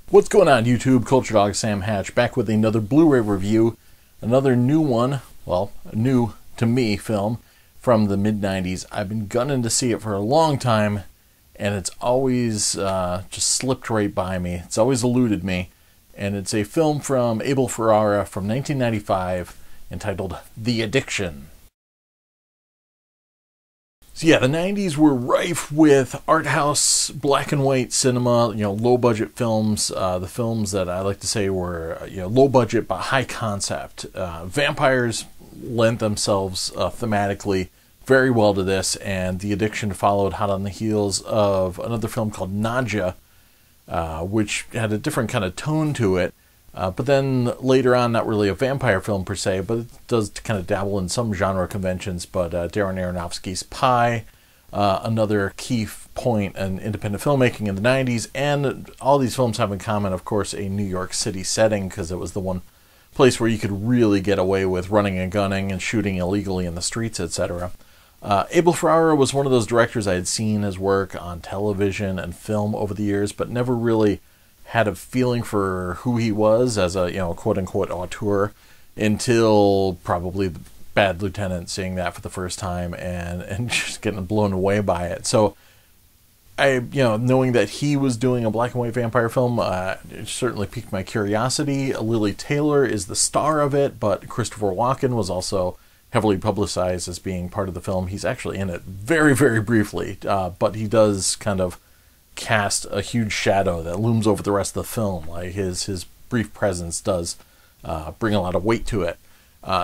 What's going on YouTube? Culturedog Sam Hatch back with another Blu-ray review, another new one, well, a new to me film from the mid-90s. I've been gunning to see it for a long time, and it's always just slipped right by me. It's always eluded me, and it's a film from Abel Ferrara from 1995 entitled The Addiction. So yeah, the 90s were rife with art house, black and white cinema, low budget films. The films that I like to say were, low budget but high concept. Vampires lent themselves thematically very well to this, and The Addiction followed hot on the heels of another film called Nausea, which had a different kind of tone to it. But then later on, not really a vampire film per se, but it does kind of dabble in some genre conventions. But Darren Aronofsky's Pi, another key point in independent filmmaking in the 90s. And all these films have in common, of course, a New York City setting, because it was the one place where you could really get away with running and gunning and shooting illegally in the streets, etc. Abel Ferrara was one of those directors I had seen his work on television and film over the years, but never really had a feeling for who he was as a, quote-unquote auteur until probably Bad Lieutenant, seeing that for the first time and just getting blown away by it. So knowing that he was doing a black and white vampire film, it certainly piqued my curiosity. Lili Taylor is the star of it, but Christopher Walken was also heavily publicized as being part of the film. He's actually in it very, very briefly, but he does kind of cast a huge shadow that looms over the rest of the film. Like his brief presence does bring a lot of weight to it.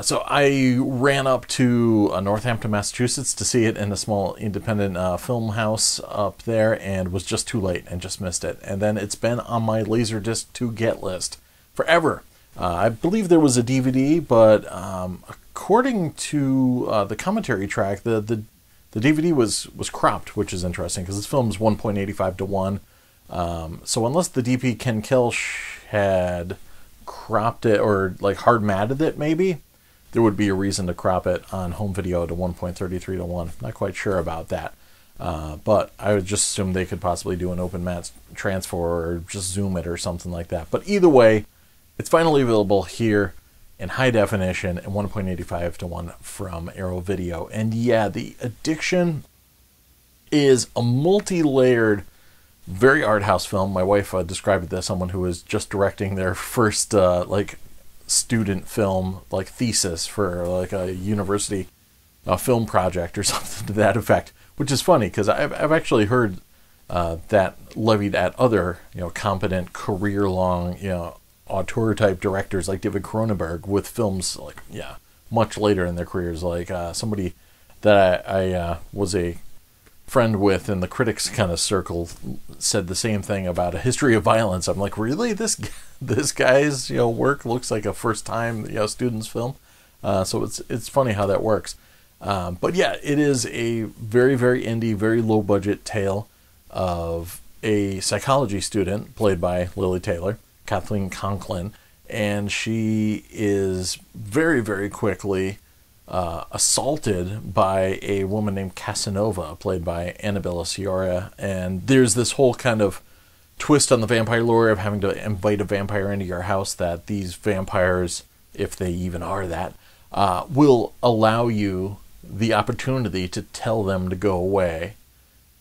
So I ran up to Northampton, Massachusetts to see it in a small independent film house up there, and was just too late and just missed it. And then it's been on my Laserdisc to get list forever. I believe there was a DVD, but according to the commentary track, the DVD was cropped, which is interesting because this film is 1.85 to 1. So unless the DP Ken Kelch had cropped it or like hard matted it, maybe there would be a reason to crop it on home video to 1.33 to 1. Not quite sure about that. But I would just assume they could possibly do an open matte transfer or just zoom it or something like that. But either way, it's finally available here in high definition and 1.85 to 1 from Arrow Video. And yeah, The Addiction is a multi-layered, very art house film. My wife described it as someone who was just directing their first student film, thesis for a university film project or something to that effect, which is funny because I've actually heard that levied at other competent career-long auteur type directors like David Cronenberg with films much later in their careers, somebody that I was a friend with in the critics kind of circle said the same thing about A History of Violence. I'm like, really, this guy's work looks like a first time student's film. So it's funny how that works. But yeah, it is a very, very indie, very low budget tale of a psychology student played by Lili Taylor, Kathleen Conklin, and she is very, very quickly assaulted by a woman named Casanova, played by Annabella Sciorra. And there's this whole kind of twist on the vampire lore of having to invite a vampire into your house, that these vampires, if they even are that, will allow you the opportunity to tell them to go away.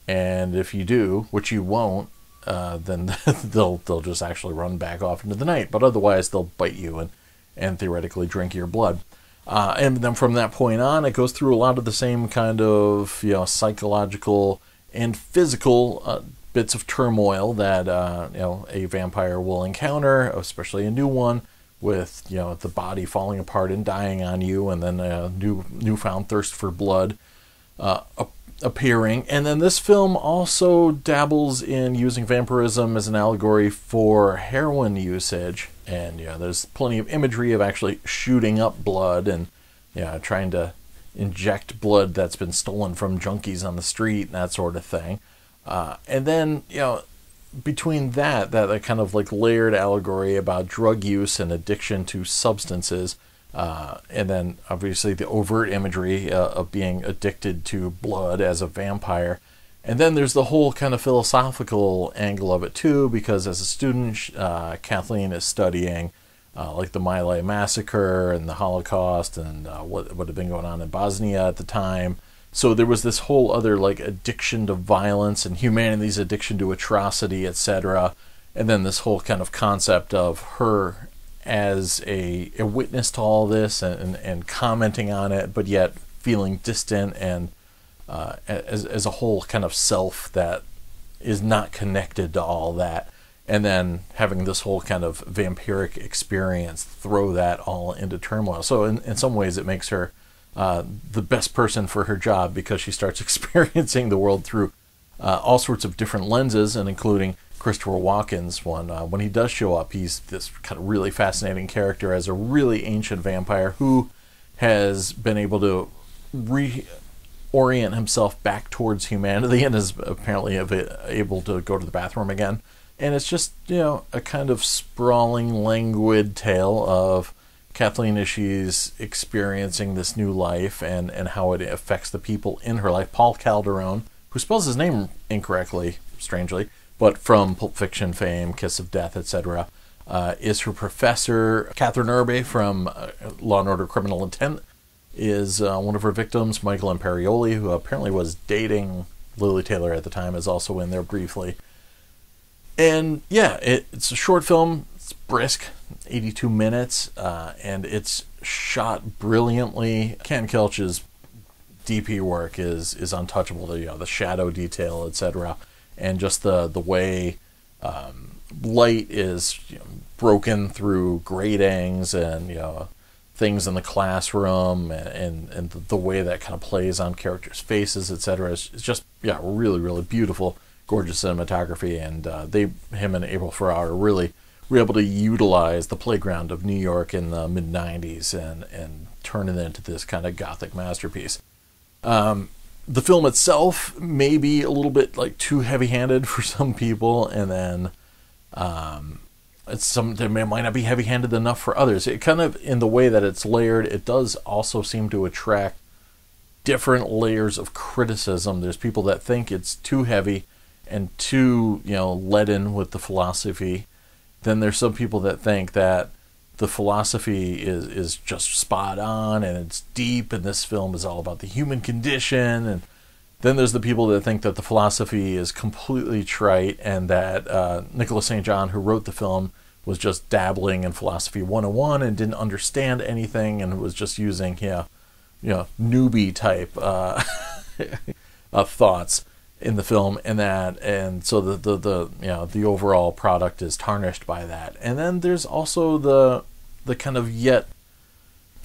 And if you do, which you won't, then they'll just actually run back off into the night. But otherwise, they'll bite you and theoretically drink your blood. And then from that point on, it goes through a lot of the same kind of psychological and physical bits of turmoil that a vampire will encounter, especially a new one, with the body falling apart and dying on you, and then a newfound thirst for blood appearing. And then this film also dabbles in using vampirism as an allegory for heroin usage, and there's plenty of imagery of actually shooting up blood and trying to inject blood that's been stolen from junkies on the street and that sort of thing. And then between that kind of layered allegory about drug use and addiction to substances, and then obviously the overt imagery of being addicted to blood as a vampire, And then there's the whole kind of philosophical angle of it too, because as a student, Kathleen is studying like the My Lai massacre and the Holocaust and what had been going on in Bosnia at the time. So there was this whole other like addiction to violence and humanity's addiction to atrocity, etc. And then this whole kind of concept of her as a witness to all this and commenting on it, but yet feeling distant and as a whole kind of self that is not connected to all that. And then having this whole kind of vampiric experience throw that all into turmoil. So in some ways it makes her the best person for her job, because she starts experiencing the world through all sorts of different lenses, and including Christopher Walken's one. When he does show up, he's this kind of really fascinating character as a really ancient vampire who has been able to reorient himself back towards humanity and is apparently able to go to the bathroom again. And it's just, a kind of sprawling, languid tale of Kathleen as she's experiencing this new life and how it affects the people in her life. Paul Calderone, who spells his name incorrectly, strangely, but from Pulp Fiction fame, Kiss of Death, etc., is her professor. Catherine Irby from Law and Order Criminal Intent is one of her victims. Michael Imperioli, who apparently was dating Lili Taylor at the time, is also in there briefly. And yeah, it's a short film. It's brisk, 82 minutes, and it's shot brilliantly. Ken Kelch's DP work is untouchable. The shadow detail, etc., and just the way light is broken through gratings and things in the classroom, and the way that kind of plays on characters' faces, etc. It's just really, really beautiful, gorgeous cinematography, and him and Abel Ferrara really were able to utilize the playground of New York in the mid-90s and turn it into this kind of gothic masterpiece. The film itself may be a little bit like too heavy-handed for some people, and then it might not be heavy-handed enough for others. It kind of, in the way that it's layered, it does also seem to attract different layers of criticism. There's people that think it's too heavy and too, leaden with the philosophy. Then there's some people that think that the philosophy is just spot on and it's deep, and this film is all about the human condition. And then there's the people that think that the philosophy is completely trite, and that Nicholas St. John, who wrote the film, was just dabbling in philosophy 101 and didn't understand anything and was just using newbie type thoughts in the film, and so the overall product is tarnished by that. And then there's also the kind of yet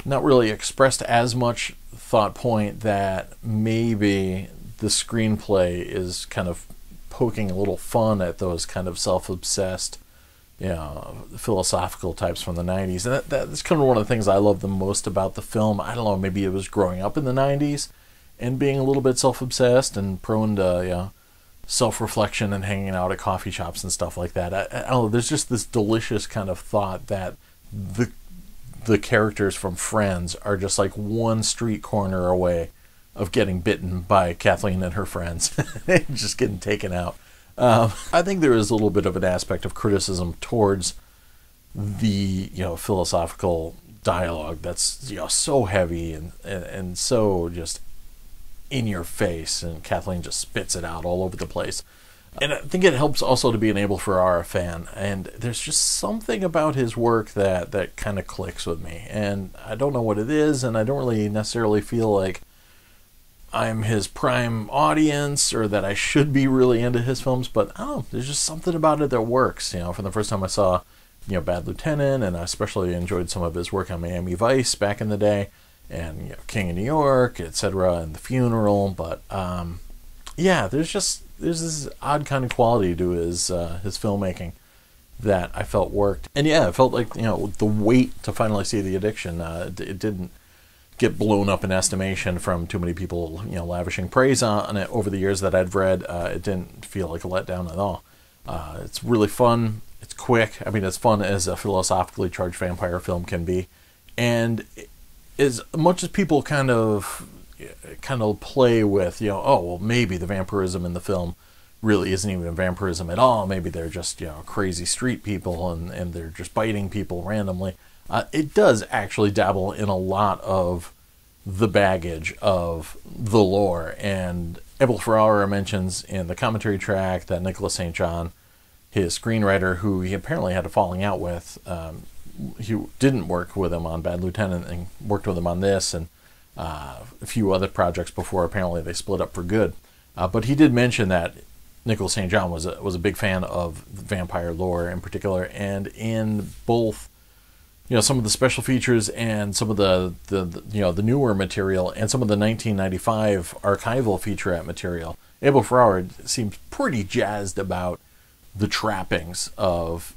not really expressed as much thought point that maybe the screenplay is kind of poking a little fun at those kind of self-obsessed philosophical types from the 90s. And that's kind of one of the things I love the most about the film. I don't know, maybe it was growing up in the 90s and being a little bit self-obsessed and prone to self-reflection and hanging out at coffee shops and stuff like that. I don't know, there's just this delicious kind of thought that the characters from Friends are just like one street corner away of getting bitten by Kathleen and her friends, just getting taken out. I think there is a little bit of an aspect of criticism towards the philosophical dialogue that's so heavy and so just in your face, and Kathleen just spits it out all over the place. And I think it helps also to be an Abel Ferrara fan, and there's just something about his work that kind of clicks with me, and I don't know what it is, and I don't really necessarily feel like I'm his prime audience or that I should be really into his films, but I don't know, there's just something about it that works. From the first time I saw Bad Lieutenant, and I especially enjoyed some of his work on Miami Vice back in the day, and King of New York, etc., and The Funeral. But there's this odd kind of quality to his filmmaking that I felt worked. And I felt like the wait to finally see The Addiction, it didn't get blown up in estimation from too many people lavishing praise on it over the years that I'd read. It didn't feel like a letdown at all. It's really fun. It's quick. I mean, as fun as a philosophically charged vampire film can be. And as much as people kind of kind of play with, oh, well, maybe the vampirism in the film really isn't even vampirism at all. Maybe they're just, crazy street people and they're just biting people randomly. It does actually dabble in a lot of the baggage of the lore. And Abel Ferrara mentions in the commentary track that Nicholas St. John, his screenwriter, who he apparently had a falling out with, he didn't work with him on Bad Lieutenant and worked with him on this and a few other projects before. Apparently they split up for good. But he did mention that Nicholas St. John was a big fan of vampire lore in particular, and in both some of the special features and some of the newer material and some of the 1995 archival featurette material, Abel Ferrara seems pretty jazzed about the trappings of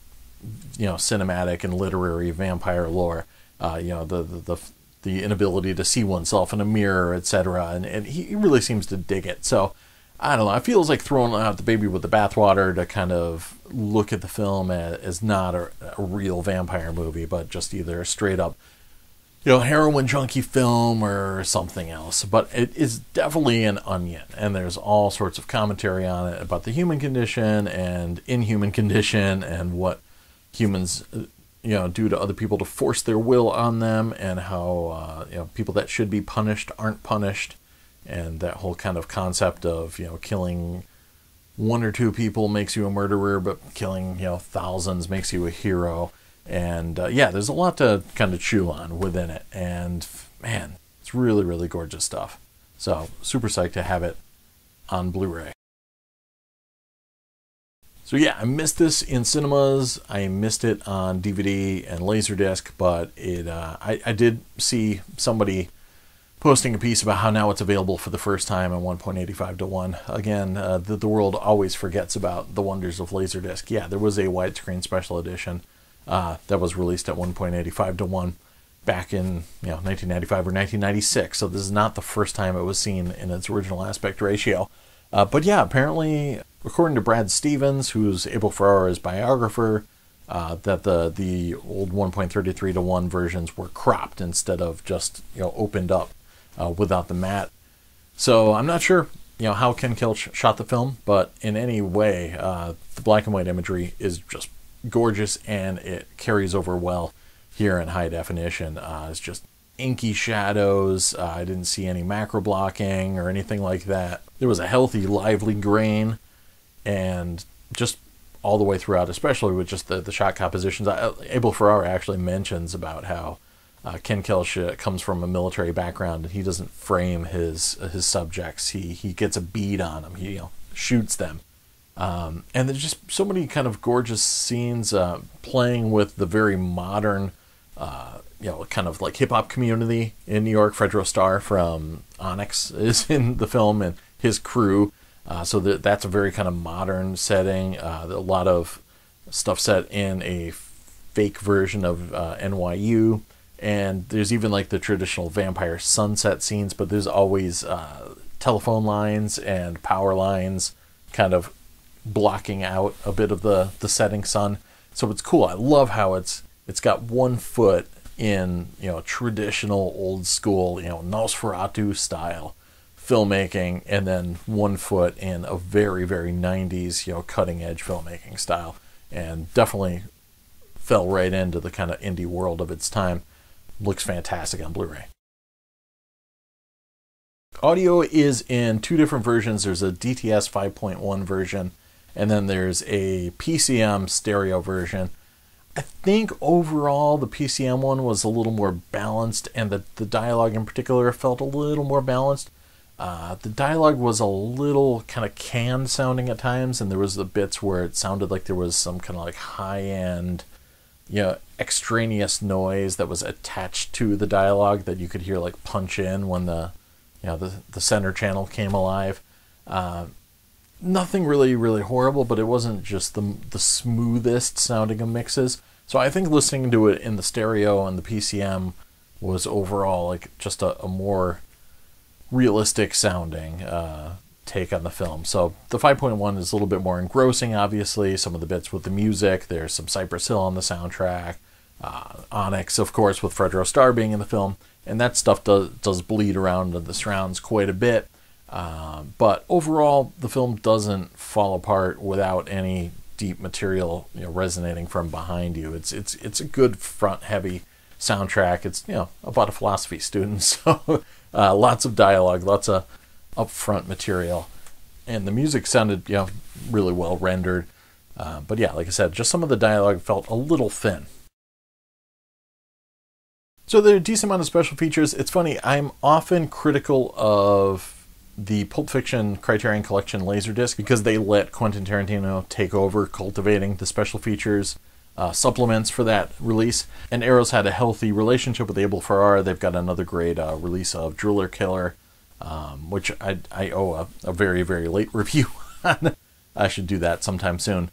cinematic and literary vampire lore. The inability to see oneself in a mirror, etc. And he really seems to dig it. So I don't know. It feels like throwing out the baby with the bathwater to kind of look at the film as not a real vampire movie, but just either a straight up, heroin junkie film or something else. But it is definitely an onion, and there's all sorts of commentary on it about the human condition and inhuman condition and what humans, do to other people to force their will on them, and how people that should be punished aren't punished. And that whole kind of concept of, killing one or two people makes you a murderer, but killing, thousands makes you a hero. And, there's a lot to kind of chew on within it. And, man, it's really, really gorgeous stuff. So, super psyched to have it on Blu-ray. So, I missed this in cinemas. I missed it on DVD and Laserdisc, but I did see somebody posting a piece about how now it's available for the first time in 1.85 to 1. Again, the world always forgets about the wonders of Laserdisc. Yeah, there was a widescreen special edition that was released at 1.85 to 1 back in 1995 or 1996. So this is not the first time it was seen in its original aspect ratio. But apparently, according to Brad Stevens, who's Abel Ferrara's biographer, that the old 1.33 to 1 versions were cropped instead of just opened up without the matte. So I'm not sure how Ken Kilch shot the film, but in any way, the black and white imagery is just gorgeous, and it carries over well here in high definition. It's just inky shadows. I didn't see any macro blocking or anything like that. There was a healthy, lively grain, and just all the way throughout, especially with just the shot compositions. Abel Ferrara actually mentions about how Ken Kilch comes from a military background, and he doesn't frame his subjects. He gets a bead on them. He shoots them. And there's just so many kind of gorgeous scenes playing with the very modern, kind of like hip-hop community in New York. Fredro Starr from Onyx is in the film, and his crew. So that's a very kind of modern setting. A lot of stuff set in a fake version of NYU. And there's even like the traditional vampire sunset scenes, but there's always telephone lines and power lines kind of blocking out a bit of the setting sun. So it's cool. I love how it's got one foot in traditional old school Nosferatu style filmmaking, and then one foot in a very, very 90s cutting edge filmmaking style, and definitely fell right into the kind of indie world of its time. Looks fantastic on Blu-ray. Audio is in two different versions. There's a DTS 5.1 version, and then there's a PCM stereo version. I think overall the PCM one was a little more balanced, and the dialogue in particular felt a little more balanced. The dialogue was a little kind of canned sounding at times, and there was the bits where it sounded like there was some kind of like high-end extraneous noise that was attached to the dialogue that you could hear like punch in when the center channel came alive. Nothing really, really horrible, but it wasn't just the smoothest sounding of mixes. So I think listening to it in the stereo and the PCM was overall like just a more realistic sounding take on the film. So the 5.1 is a little bit more engrossing, obviously. Some of the bits with the music, there's some Cypress Hill on the soundtrack, Onyx, of course, with Fredro Starr being in the film, and that stuff does bleed around into the surrounds quite a bit. But overall, the film doesn't fall apart without any deep material, resonating from behind you. It's a good front-heavy soundtrack. It's about a philosophy student, so lots of dialogue, lots of upfront material, and the music sounded really well rendered. But yeah, like I said, just some of the dialogue felt a little thin. So there are a decent amount of special features. It's funny, I'm often critical of the Pulp Fiction Criterion Collection Laserdisc because they let Quentin Tarantino take over cultivating the special features supplements for that release. And Arrow's had a healthy relationship with Abel Ferrara. They've got another great release of Driller Killer, which I owe a very, very late review on. I should do that sometime soon.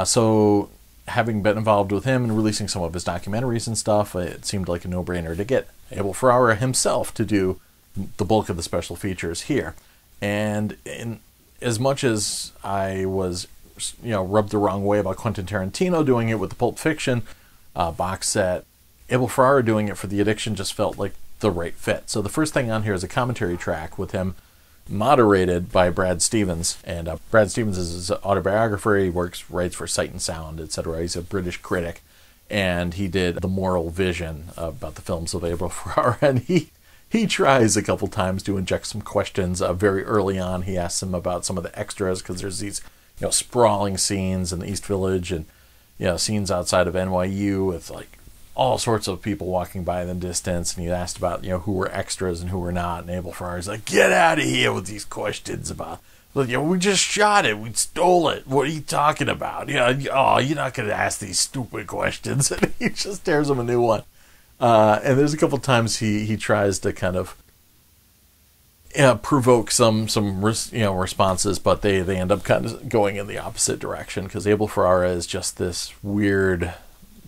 So having been involved with him and releasing some of his documentaries and stuff, it seemed like a no-brainer to get Abel Ferrara himself to do the bulk of the special features here. And in as much as I was, rubbed the wrong way about Quentin Tarantino doing it with the Pulp Fiction box set, Abel Ferrara doing it for The Addiction just felt like the right fit. So the first thing on here is a commentary track with him moderated by Brad Stevens. And Brad Stevens is his autobiographer. He writes for Sight and Sound, etc. He's a British critic. And he did The Moral Vision about the films of Abel Ferrara. And he tries a couple times to inject some questions. Very early on, he asks him about some of the extras, because there's these sprawling scenes in the East Village and scenes outside of NYU with like all sorts of people walking by in the distance. And he asked about who were extras and who were not. And Abel Ferrara's like, get out of here with these questions about, we just shot it, we stole it, what are you talking about? Oh, you're not going to ask these stupid questions. And he just tears him a new one. And there's a couple times he tries to kind of provoke some responses, but they end up kind of going in the opposite direction, because Abel Ferrara is just this weird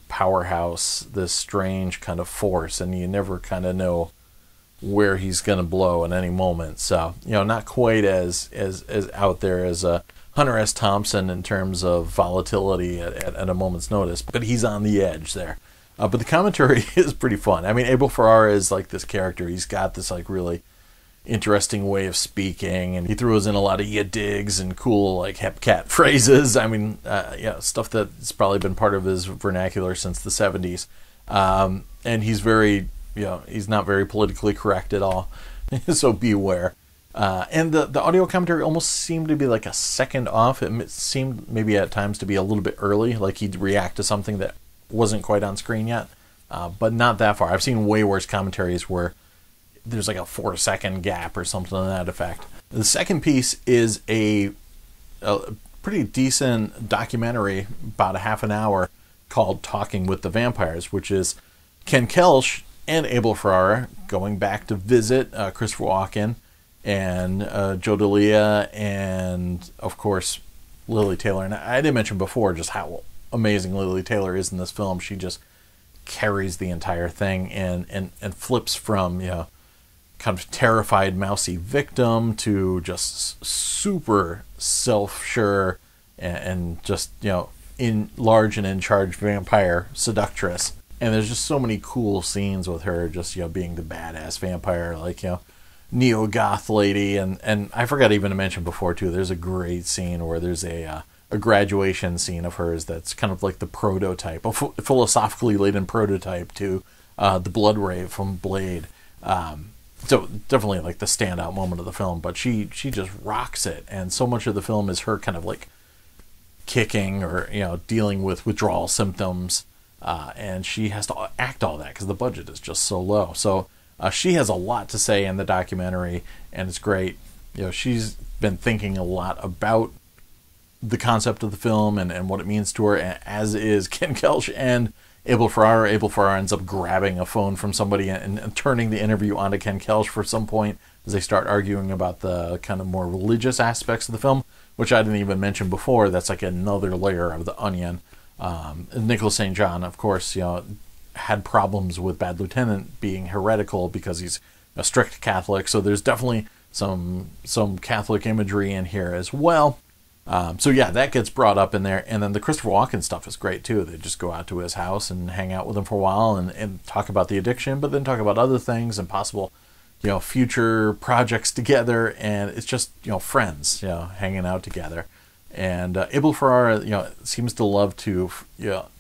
powerhouse, this strange kind of force, and you never kind of know where he's going to blow at any moment. So not quite as out there as Hunter S. Thompson in terms of volatility at a moment's notice, but he's on the edge there. But the commentary is pretty fun. I mean, Abel Ferrara is like this character. He's got this like really interesting way of speaking, and he throws in a lot of ya digs and cool like hep cat phrases. I mean, stuff that's probably been part of his vernacular since the 70s. And he's very, he's not very politically correct at all. So beware. And the audio commentary almost seemed to be like a second off. It seemed maybe at times to be a little bit early, like he'd react to something that wasn't quite on screen yet, but not that far. I've seen way worse commentaries where there's like a 4-second gap or something to that effect. The second piece is a pretty decent documentary, about a half an hour, called Talking with the Vampires, which is Ken Kelch and Abel Ferrara going back to visit Christopher Walken and Joe D'Elia and, of course, Lili Taylor. And I didn't mention before just how amazing Lili Taylor is in this film. She just carries the entire thing and flips from kind of terrified mousy victim to just super self-sure and just in large and in charge vampire seductress. And there's just so many cool scenes with her just being the badass vampire, like neo-goth lady. And I forgot even to mention before too, there's a great scene where there's a graduation scene of hers that's kind of like the prototype, a philosophically laden prototype to the blood rave from Blade. So definitely like the standout moment of the film, but she just rocks it. And so much of the film is her kind of like kicking or dealing with withdrawal symptoms, and she has to act all that because the budget is just so low. So she has a lot to say in the documentary, and it's great. She's been thinking a lot about the concept of the film and what it means to her, as is Ken Kelch and Abel Ferrara. Abel Ferrara ends up grabbing a phone from somebody and turning the interview onto Ken Kelch for some point as they start arguing about the kind of more religious aspects of the film, which I didn't even mention before. That's like another layer of the onion. Nicholas St. John, of course, had problems with Bad Lieutenant being heretical because he's a strict Catholic, so there's definitely some Catholic imagery in here as well. So yeah, that gets brought up in there. And then the Christopher Walken stuff is great too. They just go out to his house and hang out with him for a while and talk about the addiction, but then talk about other things and possible, future projects together. And it's just, friends, hanging out together. And Abel Ferrara, seems to love to,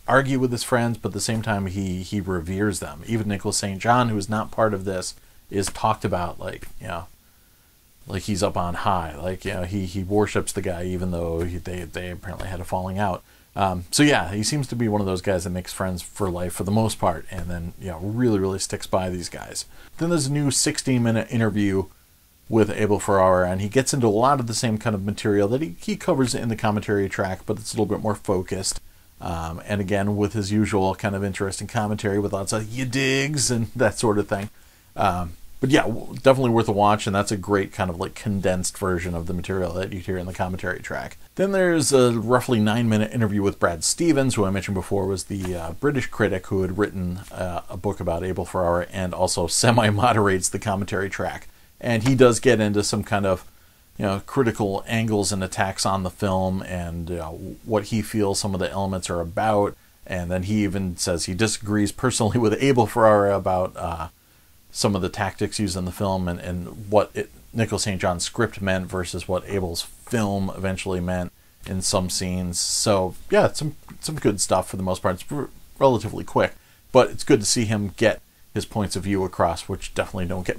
argue with his friends, but at the same time he reveres them. Even Nicholas St. John, who is not part of this, is talked about like he's up on high. Like, he worships the guy, even though they apparently had a falling out. So yeah, he seems to be one of those guys that makes friends for life for the most part, and then really, really sticks by these guys. Then there's a new 16-minute interview with Abel Ferrara, and he gets into a lot of the same kind of material that he covers in the commentary track, but it's a little bit more focused. And again, with his usual kind of interesting commentary with lots of "you digs" and that sort of thing. But yeah, definitely worth a watch, and that's a great kind of like condensed version of the material that you hear in the commentary track. Then there's a roughly 9-minute interview with Brad Stevens, who I mentioned before was the British critic who had written a book about Abel Ferrara and also semi-moderates the commentary track. And he does get into some kind of critical angles and attacks on the film and what he feels some of the elements are about. And then he even says he disagrees personally with Abel Ferrara about some of the tactics used in the film and what Nicholas St. John's script meant versus what Abel's film eventually meant in some scenes. So yeah, some good stuff for the most part. It's relatively quick, but it's good to see him get his points of view across, which definitely don't get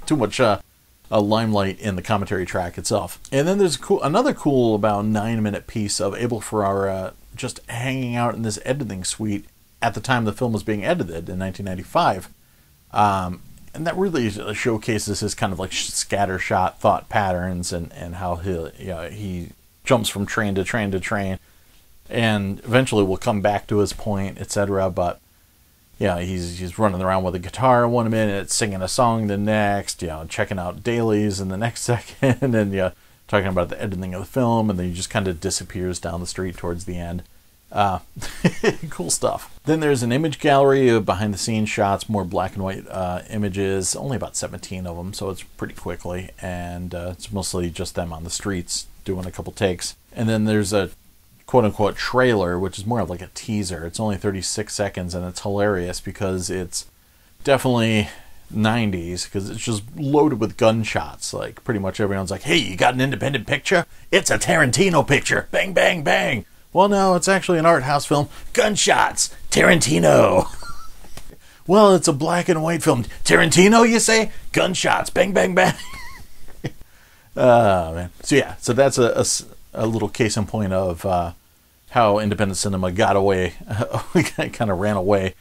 too much a limelight in the commentary track itself. And then there's another cool about 9-minute piece of Abel Ferrara just hanging out in this editing suite at the time the film was being edited in 1995. And that really showcases his kind of like scattershot thought patterns and how he jumps from train to train to train, and eventually will come back to his point, etc. But he's running around with a guitar 1 minute, singing a song the next, checking out dailies in the next second, and talking about the editing of the film, and then he just kind of disappears down the street towards the end. Cool stuff. Then there's an image gallery of behind-the-scenes shots, more black and white images, only about 17 of them, so it's pretty quickly, and it's mostly just them on the streets doing a couple takes. And then there's a quote-unquote trailer, which is more of like a teaser. It's only 36 seconds, and it's hilarious because it's definitely 90s, because it's just loaded with gunshots. Like, pretty much everyone's like, "Hey, you got an independent picture? It's a Tarantino picture! Bang, bang, bang!" Well, no, it's actually an art house film. Gunshots! Tarantino! Well, it's a black and white film. Tarantino, you say? Gunshots! Bang, bang, bang! Man. So yeah, so that's a little case in point of how independent cinema got away, kind of ran away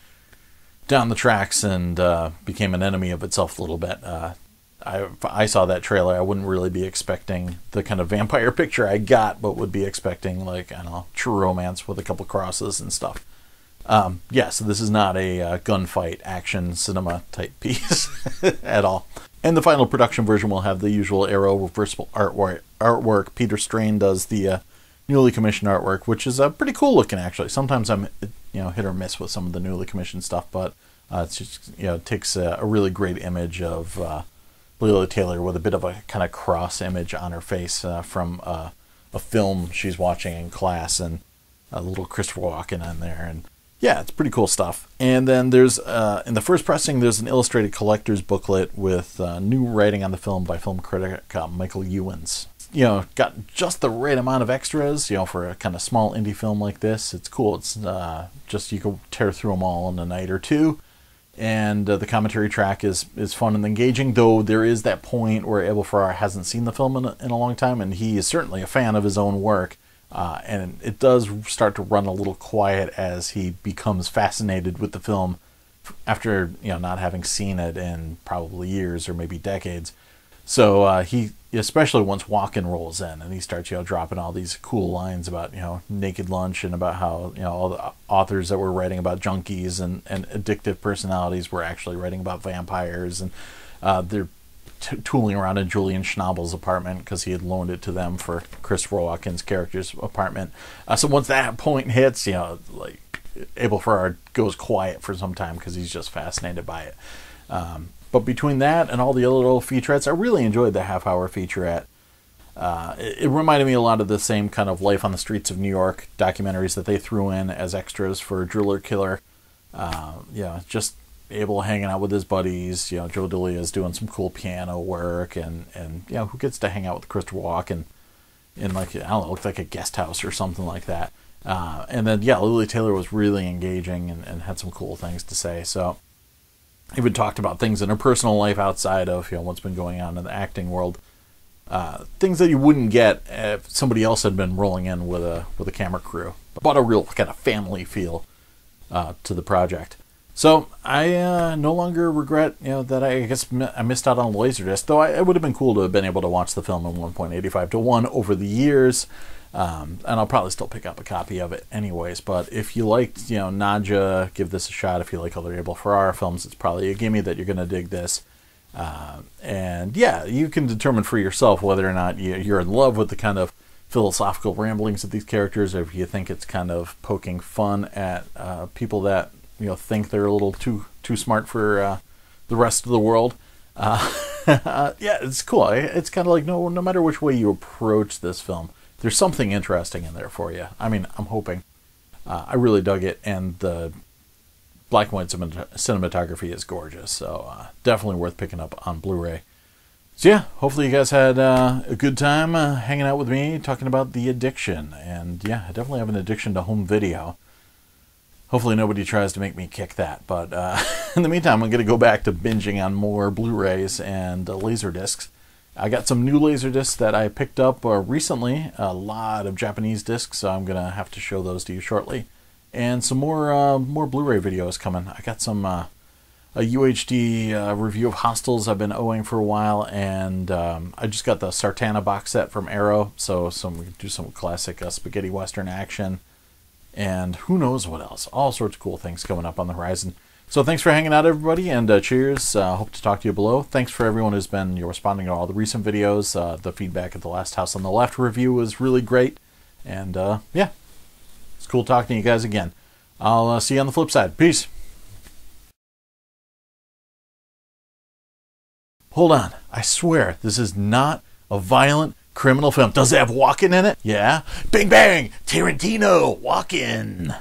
down the tracks and became an enemy of itself a little bit. If I saw that trailer, I wouldn't really be expecting the kind of vampire picture I got, but would be expecting, like, I don't know, True Romance with a couple crosses and stuff. Yeah, so this is not a gunfight action cinema type piece at all. And the final production version will have the usual Arrow reversible artwork. Peter Strain does the newly commissioned artwork, which is pretty cool looking, actually. Sometimes I'm hit or miss with some of the newly commissioned stuff, but it's just it takes a really great image of Lili Taylor with a bit of a kind of cross image on her face from a film she's watching in class, and a little Christopher Walken on there, and yeah, it's pretty cool stuff. And then there's in the first pressing, there's an illustrated collector's booklet with new writing on the film by film critic Michael Ewens. Got just the right amount of extras, for a kind of small indie film like this. It's cool. It's just, you can tear through them all in a night or two. And the commentary track is fun and engaging, though there is that point where Abel Ferrara hasn't seen the film in a long time, and he is certainly a fan of his own work. And it does start to run a little quiet as he becomes fascinated with the film after not having seen it in probably years or maybe decades. So he, especially once Walken rolls in and he starts dropping all these cool lines about naked lunch, and about how all the authors that were writing about junkies and addictive personalities were actually writing about vampires, and they're tooling around in Julian Schnabel's apartment because he had loaned it to them for Christopher Walken's character's apartment. So once that point hits, like, Abel Ferrara goes quiet for some time because he's just fascinated by it. But between that and all the other little featurettes, I really enjoyed the half-hour featurette. It reminded me a lot of the same kind of life on the streets of New York documentaries that they threw in as extras for Driller Killer. Just Abel hanging out with his buddies. Joe Dalia is doing some cool piano work, and who gets to hang out with Christopher Walken in, like, I don't know, looked like a guest house or something like that. And then Lili Taylor was really engaging and had some cool things to say. So even talked about things in her personal life outside of what's been going on in the acting world. Things that you wouldn't get if somebody else had been rolling in with a camera crew, but a real kind of family feel to the project. So I no longer regret that I guess I missed out on Laserdisc, though it would have been cool to have been able to watch the film in 1.85:1 over the years, and I'll probably still pick up a copy of it anyways. But if you liked Nadja, give this a shot. If you like other Abel Ferrara films, it's probably a gimme that you're going to dig this. And you can determine for yourself whether or not you're in love with the kind of philosophical ramblings of these characters, or if you think it's kind of poking fun at people that think they're a little too smart for the rest of the world. It's cool. It's kind of like no matter which way you approach this film, there's something interesting in there for you. I mean, I'm hoping. I really dug it, and the black and white cinematography is gorgeous, so definitely worth picking up on Blu-ray. So hopefully you guys had a good time hanging out with me talking about the addiction. And I definitely have an addiction to home video. Hopefully nobody tries to make me kick that. But in the meantime, I'm going to go back to binging on more Blu-rays and Laserdiscs. I got some new Laserdiscs that I picked up recently. A lot of Japanese discs, so I'm going to have to show those to you shortly. And some more Blu-ray videos coming. I got some a UHD review of Hostels I've been owing for a while, and I just got the Sartana box set from Arrow, so we can do some classic spaghetti western action, and who knows what else. All sorts of cool things coming up on the horizon. So thanks for hanging out, everybody, and cheers. Hope to talk to you below. Thanks for everyone who's been responding to all the recent videos. The feedback at the Last House on the Left review was really great, and it's cool talking to you guys again. I'll see you on the flip side. Peace. Hold on. I swear, this is not a violent criminal film. Does it have Walken in it? Yeah. Bang, bang. Tarantino. Walken.